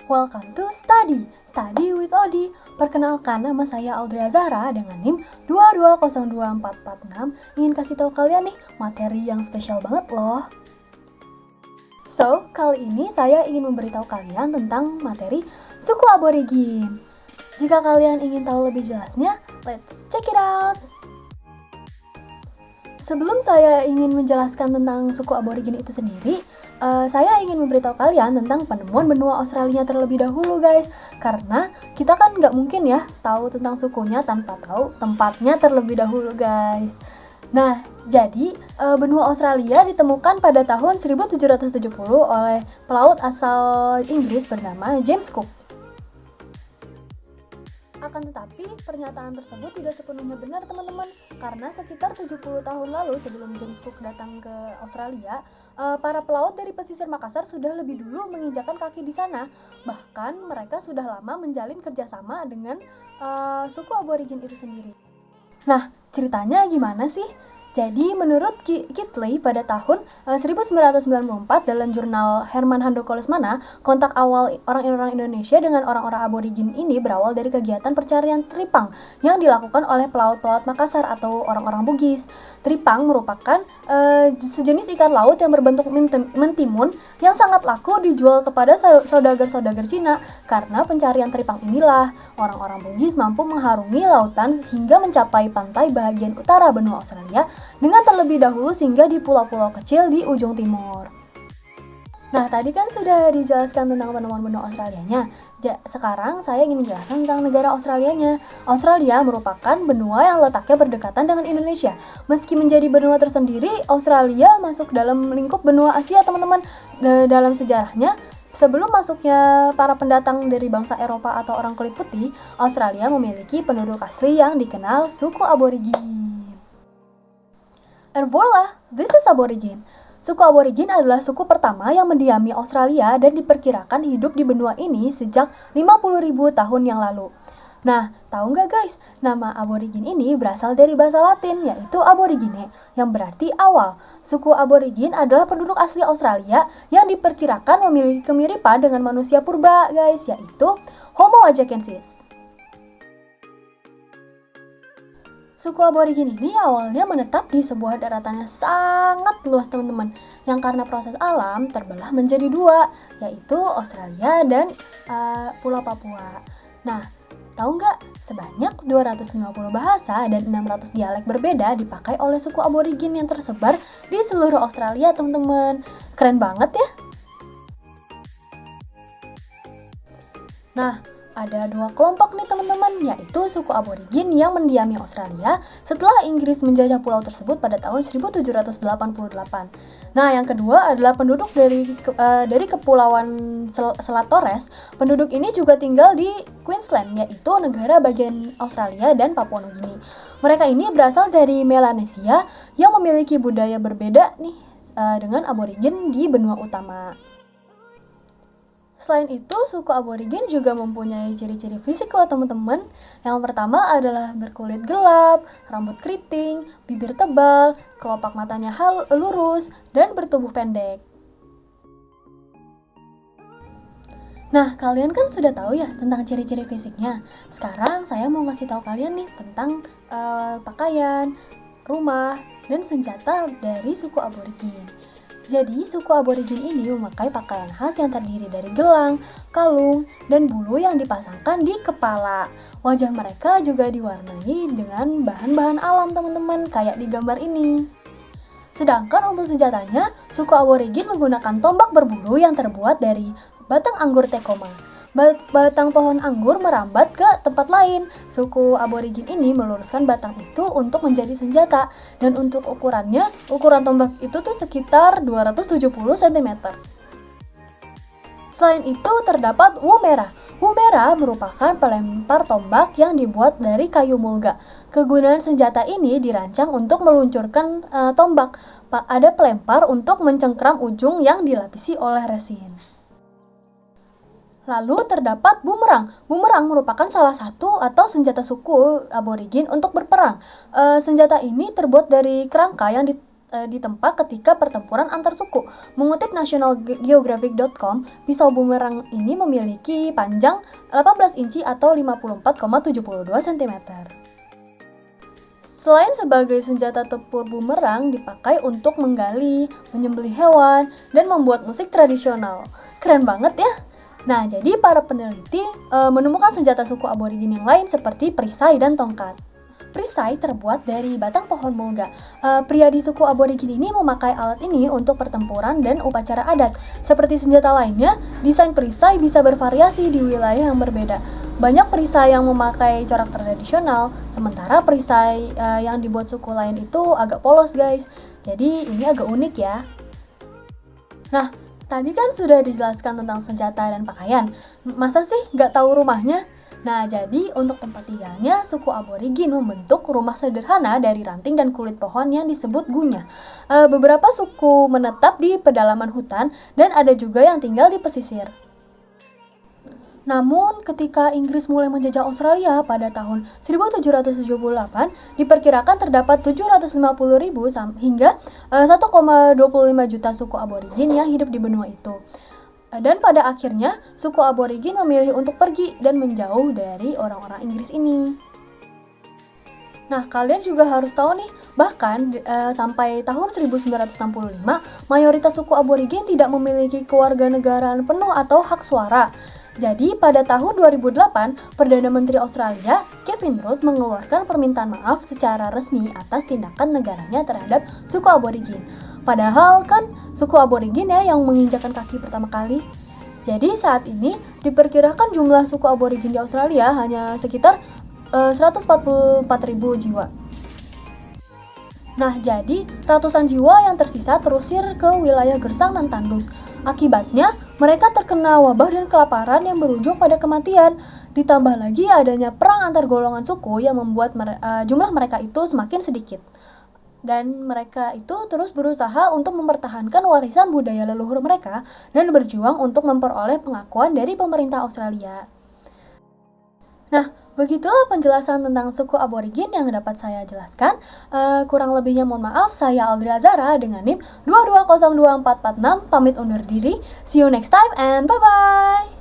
Welcome to Study with Odi. Perkenalkan, nama saya Audrey Zahra dengan NIM 2202446. Ingin kasih tahu kalian nih materi yang spesial banget loh. So, kali ini saya ingin memberitahu kalian tentang materi suku aborigin. Jika kalian ingin tahu lebih jelasnya, let's check it out. Sebelum saya ingin menjelaskan tentang suku aborigin itu sendiri, saya ingin memberitahu kalian tentang penemuan benua Australia terlebih dahulu guys. Karena kita kan nggak mungkin ya tahu tentang sukunya tanpa tahu tempatnya terlebih dahulu guys. Nah, jadi benua Australia ditemukan pada tahun 1770 oleh pelaut asal Inggris bernama James Cook. Akan tetapi, pernyataan tersebut tidak sepenuhnya benar teman-teman, karena sekitar 70 tahun lalu sebelum James Cook datang ke Australia, para pelaut dari pesisir Makassar sudah lebih dulu menginjakan kaki di sana. Bahkan mereka sudah lama menjalin kerjasama dengan suku aborigin itu sendiri. Nah, ceritanya gimana sih? Jadi, menurut Kitley pada tahun 1994 dalam jurnal Herman Handoko Lesmana, kontak awal orang-orang Indonesia dengan orang-orang aborigin ini berawal dari kegiatan pencarian tripang yang dilakukan oleh pelaut-pelaut Makassar atau orang-orang Bugis. Tripang merupakan sejenis ikan laut yang berbentuk mentimun yang sangat laku dijual kepada saudagar-saudagar Cina. Karena pencarian tripang inilah, orang-orang Bugis mampu mengharungi lautan hingga mencapai pantai bagian utara benua Australia dengan terlebih dahulu singgah di pulau-pulau kecil di ujung timur. Nah, tadi kan sudah dijelaskan tentang penemuan benua Australianya. Sekarang saya ingin menjelaskan tentang negara Australianya. Australia merupakan benua yang letaknya berdekatan dengan Indonesia. Meski menjadi benua tersendiri, Australia masuk dalam lingkup benua Asia, teman-teman. Dalam sejarahnya, sebelum masuknya para pendatang dari bangsa Eropa atau orang kulit putih, Australia memiliki penduduk asli yang dikenal suku aborigin. And voila, this is aborigin. Suku aborigin adalah suku pertama yang mendiami Australia dan diperkirakan hidup di benua ini sejak 50.000 tahun yang lalu. Nah, tahu nggak guys, nama aborigin ini berasal dari bahasa Latin, yaitu aborigine, yang berarti awal. Suku aborigin adalah penduduk asli Australia yang diperkirakan memiliki kemiripan dengan manusia purba guys, yaitu Homo ajacensis. Suku aborigin ini awalnya menetap di sebuah daratan yang sangat luas teman-teman, yang karena proses alam terbelah menjadi dua, yaitu Australia dan Pulau Papua. Nah, tahu nggak? Sebanyak 250 bahasa dan 600 dialek berbeda dipakai oleh suku aborigin yang tersebar di seluruh Australia teman-teman. Keren banget ya? Nah, ada dua kelompok nih teman-teman, yaitu suku aborigin yang mendiami Australia setelah Inggris menjajah pulau tersebut pada tahun 1788. Nah, yang kedua adalah penduduk dari Kepulauan Selat Torres. Penduduk ini juga tinggal di Queensland, yaitu negara bagian Australia dan Papua Nugini. Mereka ini berasal dari Melanesia yang memiliki budaya berbeda nih dengan aborigin di benua utama. Selain itu, suku aborigin juga mempunyai ciri-ciri fisik loh teman-teman. Yang pertama adalah berkulit gelap, rambut keriting, bibir tebal, kelopak matanya lurus, dan bertubuh pendek. Nah, kalian kan sudah tahu ya tentang ciri-ciri fisiknya. Sekarang saya mau ngasih tahu kalian nih tentang pakaian, rumah, dan senjata dari suku aborigin. Jadi, suku aborigin ini memakai pakaian khas yang terdiri dari gelang, kalung, dan bulu yang dipasangkan di kepala. Wajah mereka juga diwarnai dengan bahan-bahan alam teman-teman, kayak di gambar ini. Sedangkan untuk senjatanya, suku aborigin menggunakan tombak berburu yang terbuat dari batang anggur Tecoma. Batang pohon anggur merambat ke tempat lain. Suku aborigin ini meluruskan batang itu untuk menjadi senjata. Dan untuk ukuran tombak itu tuh sekitar 270 cm. Selain itu terdapat Woomera. Woomera merupakan pelempar tombak yang dibuat dari kayu mulga. Kegunaan senjata ini dirancang untuk meluncurkan tombak. Ada pelempar untuk mencengkram ujung yang dilapisi oleh resin. Lalu terdapat bumerang. Bumerang merupakan salah satu atau senjata suku aborigin untuk berperang. Senjata ini terbuat dari kerangka yang ditempa ketika pertempuran antar suku. Mengutip nationalgeographic.com, pisau bumerang ini memiliki panjang 18 inci atau 54,72 cm. Selain sebagai senjata tempur, bumerang dipakai untuk menggali, menyembelih hewan, dan membuat musik tradisional. Keren banget ya! Nah, jadi para peneliti menemukan senjata suku aborigin yang lain seperti perisai dan tongkat. Perisai terbuat dari batang pohon mulga. Pria di suku aborigin ini memakai alat ini untuk pertempuran dan upacara adat. Seperti senjata lainnya, desain perisai bisa bervariasi di wilayah yang berbeda. Banyak perisai yang memakai corak tradisional, sementara perisai yang dibuat suku lain itu agak polos, guys. Jadi ini agak unik ya. Nah, tadi kan sudah dijelaskan tentang senjata dan pakaian. Masa sih nggak tahu rumahnya? Nah, jadi untuk tempat tinggalnya, suku aborigin membentuk rumah sederhana dari ranting dan kulit pohon yang disebut gunya. Beberapa suku menetap di pedalaman hutan dan ada juga yang tinggal di pesisir. Namun, ketika Inggris mulai menjajah Australia pada tahun 1778, diperkirakan terdapat 750.000 hingga 1,25 juta suku aborigin yang hidup di benua itu. Dan pada akhirnya, suku aborigin memilih untuk pergi dan menjauh dari orang-orang Inggris ini. Nah, kalian juga harus tahu nih, bahkan sampai tahun 1965, mayoritas suku aborigin tidak memiliki kewarganegaraan penuh atau hak suara. Jadi, pada tahun 2008, Perdana Menteri Australia, Kevin Rudd, mengeluarkan permintaan maaf secara resmi atas tindakan negaranya terhadap suku aborigin. Padahal kan suku aborigin ya yang menginjakkan kaki pertama kali. Jadi, saat ini diperkirakan jumlah suku aborigin di Australia hanya sekitar 144.000 jiwa. Nah, jadi ratusan jiwa yang tersisa terusir ke wilayah gersang dan tandus. Akibatnya, mereka terkena wabah dan kelaparan yang berujung pada kematian. Ditambah lagi adanya perang antar golongan suku yang membuat jumlah mereka itu semakin sedikit. Dan mereka itu terus berusaha untuk mempertahankan warisan budaya leluhur mereka dan berjuang untuk memperoleh pengakuan dari pemerintah Australia. Nah, begitulah penjelasan tentang suku aborigin yang dapat saya jelaskan. Kurang lebihnya mohon maaf, saya Aldria Zara dengan NIM 2202446 pamit undur diri. See you next time and bye-bye!